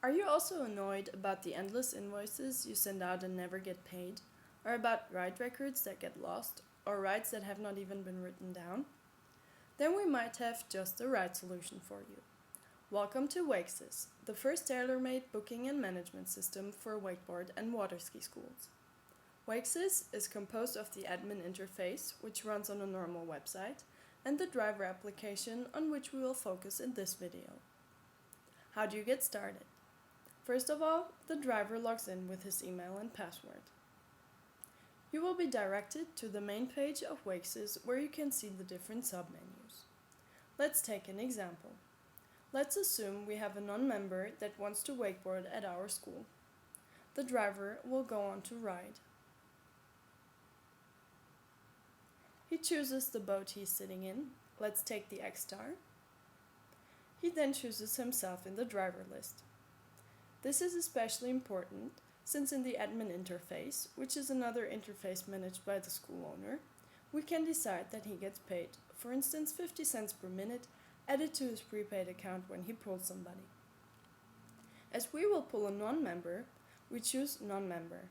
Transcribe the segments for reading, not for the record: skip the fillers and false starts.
Are you also annoyed about the endless invoices you send out and never get paid? Or about ride records that get lost? Or rides that have not even been written down? Then we might have just the right solution for you. Welcome to WakeSys, the first tailor-made booking and management system for wakeboard and waterski schools. WakeSys is composed of the admin interface, which runs on a normal website, and the driver application on which we will focus in this video. How do you get started? First of all, the driver logs in with his email and password. You will be directed to the main page of WakeSys where you can see the different submenus. Let's take an example. Let's assume we have a non-member that wants to wakeboard at our school. The driver will go on to ride. He chooses the boat he's sitting in. Let's take the X-Star. He then chooses himself in the driver list. This is especially important since in the admin interface, which is another interface managed by the school owner, we can decide that he gets paid, for instance 50 cents per minute, added to his prepaid account when he pulls somebody. As we will pull a non-member, we choose non-member.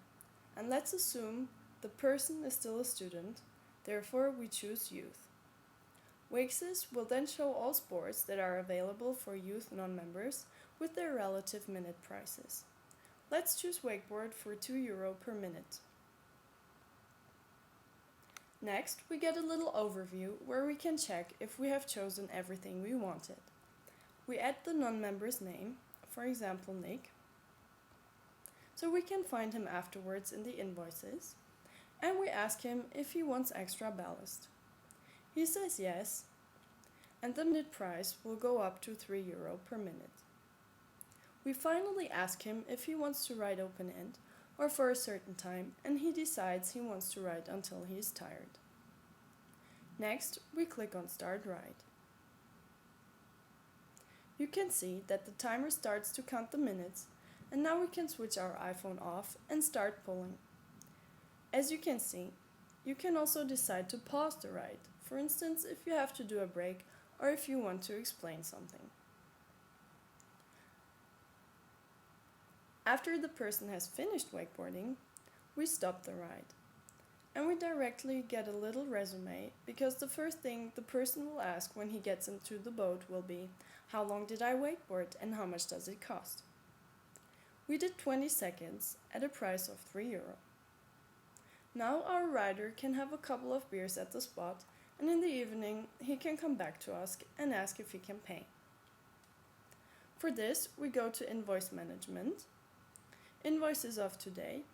And let's assume the person is still a student, therefore we choose youth. WakeSys will then show all sports that are available for youth non-members with their relative minute prices. Let's choose wakeboard for €2 per minute. Next, we get a little overview where we can check if we have chosen everything we wanted. We add the non-member's name, for example Nick, so we can find him afterwards in the invoices, and we ask him if he wants extra ballast. He says yes, and the minute price will go up to €3 per minute. We finally ask him if he wants to ride open end or for a certain time, and he decides he wants to ride until he is tired. Next, we click on Start Ride. You can see that the timer starts to count the minutes, and now we can switch our iPhone off and start pulling. As you can see, you can also decide to pause the ride, for instance if you have to do a break or if you want to explain something. After the person has finished wakeboarding, we stop the ride. And we directly get a little resume because the first thing the person will ask when he gets into the boat will be, how long did I wakeboard and how much does it cost? We did 20 seconds at a price of €3. Now our rider can have a couple of beers at the spot, and in the evening he can come back to us and ask if he can pay. For this, we go to Invoice Management, Invoices of today,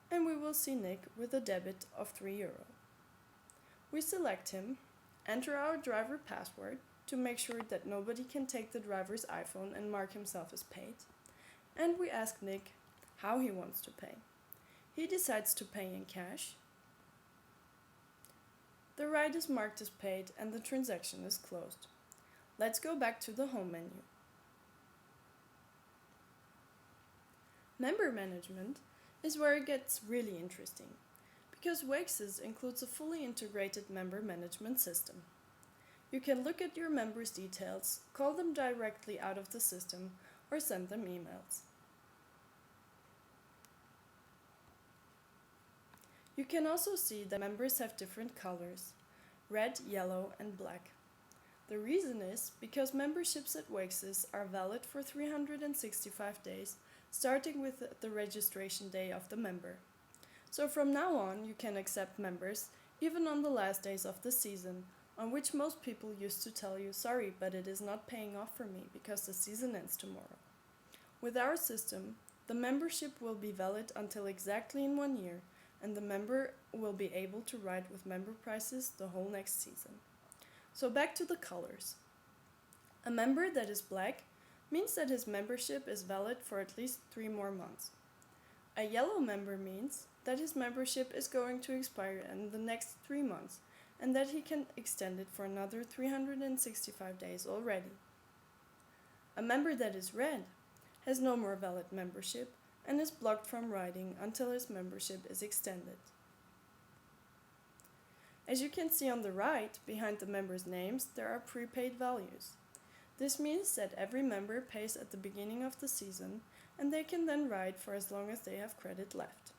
and we will see Nick with a debit of €3. We select him, enter our driver password to make sure that nobody can take the driver's iPhone and mark himself as paid, and we ask Nick how he wants to pay. He decides to pay in cash. The ride is marked as paid and the transaction is closed. Let's go back to the home menu. Member management is where it gets really interesting, because WakeSys includes a fully integrated member management system. You can look at your members' details, call them directly out of the system, or send them emails. You can also see that members have different colors, red, yellow, and black. The reason is because memberships at WakeSys are valid for 365 days, starting with the registration day of the member. So from now on, you can accept members even on the last days of the season, on which most people used to tell you, sorry, but it is not paying off for me because the season ends tomorrow. With our system, the membership will be valid until exactly in 1 year, and the member will be able to ride with member prices the whole next season. So back to the colors. A member that is black means that his membership is valid for at least 3 more months. A yellow member means that his membership is going to expire in the next 3 months and that he can extend it for another 365 days already. A member that is red has no more valid membership and is blocked from riding until his membership is extended. As you can see on the right, behind the members' names, there are prepaid values. This means that every member pays at the beginning of the season, and they can then ride for as long as they have credit left.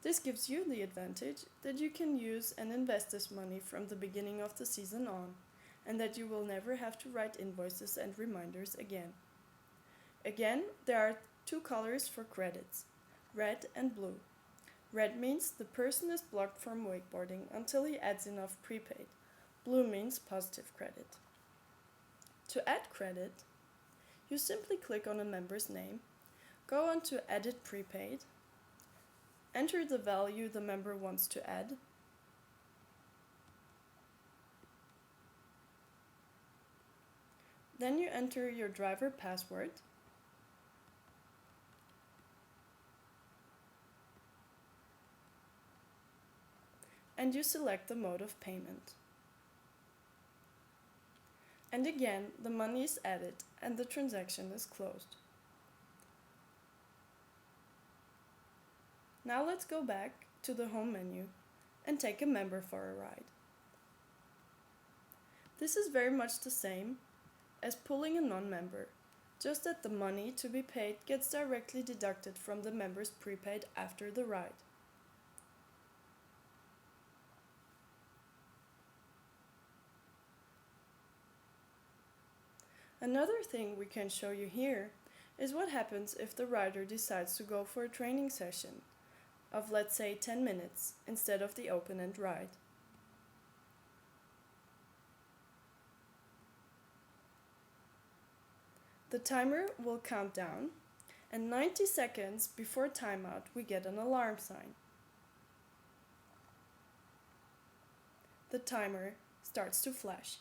This gives you the advantage that you can use and invest this money from the beginning of the season on, and that you will never have to write invoices and reminders again. Again, there are two colors for credits, red and blue. Red means the person is blocked from wakeboarding until he adds enough prepaid. Blue means positive credit. To add credit, you simply click on a member's name, go on to Edit Prepaid, enter the value the member wants to add, then you enter your driver password, and you select the mode of payment. And again, the money is added and the transaction is closed. Now let's go back to the home menu and take a member for a ride. This is very much the same as pulling a non-member, just that the money to be paid gets directly deducted from the member's prepaid after the ride. Another thing we can show you here is what happens if the rider decides to go for a training session of, let's say, 10 minutes instead of the open-end ride. The timer will count down, and 90 seconds before timeout we get an alarm sign. The timer starts to flash.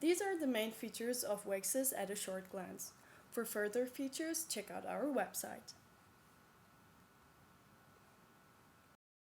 These are the main features of WakeSys at a short glance. For further features, check out our website.